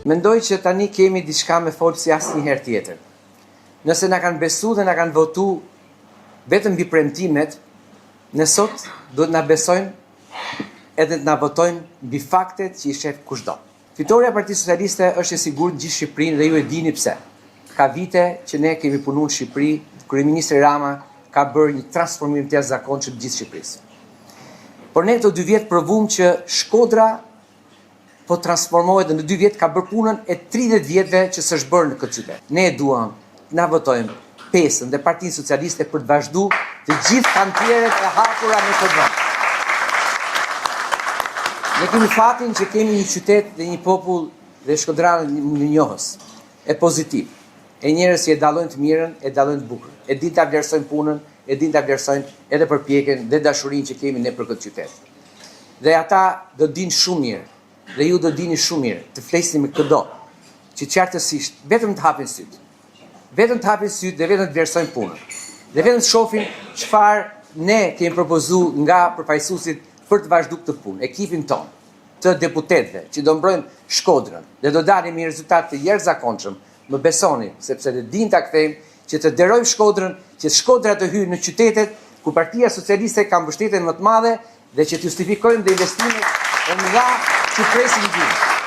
Mendoj që tani kemi diçka me folë si asnjëherë tjetër. Nëse na kanë besu dhe na kanë votu vetëm mbi premtimet, ne sot duhet na besojnë edhe të na votojnë mbi faktet që i shef kushdo. Fitoria e Partisë Socialiste është e sigurt në gjithë Shqipërinë dhe ju e dini pse. Ka vite që ne kemi punuar në Shqipëri, kryeministri Rama ka bërë një transformim të jashtëzakonshëm të gjithë Shqipërisë. Por ne këto 2 vjet provuam që Shkodra po transformohet dhe në 2 vjet ka bërë punën e 30 vjetëve që s'është bërë në këtë qytet. Ne e duam, na votojmë pesën dhe Partinë Socialiste për të vazhduar të gjithë kantierët e hapura në këtë vend. Ne kemi fatin që kemi një qytet dhe një popull dhe shkodranë një njohës, e pozitiv. E njerëz që e dallojnë të mirën, e dallojnë të bukur. E din ta vlerësojnë punën, e din ta vlerësojnë edhe përpjekjen dhe dashurinë që kemi ne për këtë qytet. Dhe ata do dinë shumë mirë, dhe ju do dini shumë mirë, të flisni me këdo, që qartësisht vetëm të hapin sytë. Vetëm të hapin sytë dhe vetëm të vlerësojnë punën. Dhe vetëm të shohin çfarë ne kemi propozuar nga përfaqësuesit për të vazhduar këtë punë, ekipin ton, të deputetëve që do mbrojnë Shkodrën dhe do dalin me rezultate të jashtëzakonshëm. Më besoni, sepse ne dim ta kthejmë që të derojmë Shkodrën, që Shkodra të hyjë në qytetet ku Partia Socialiste ka mbështetjen më të madhe dhe që të justifikojmë dhe investimet nga që presin gjë.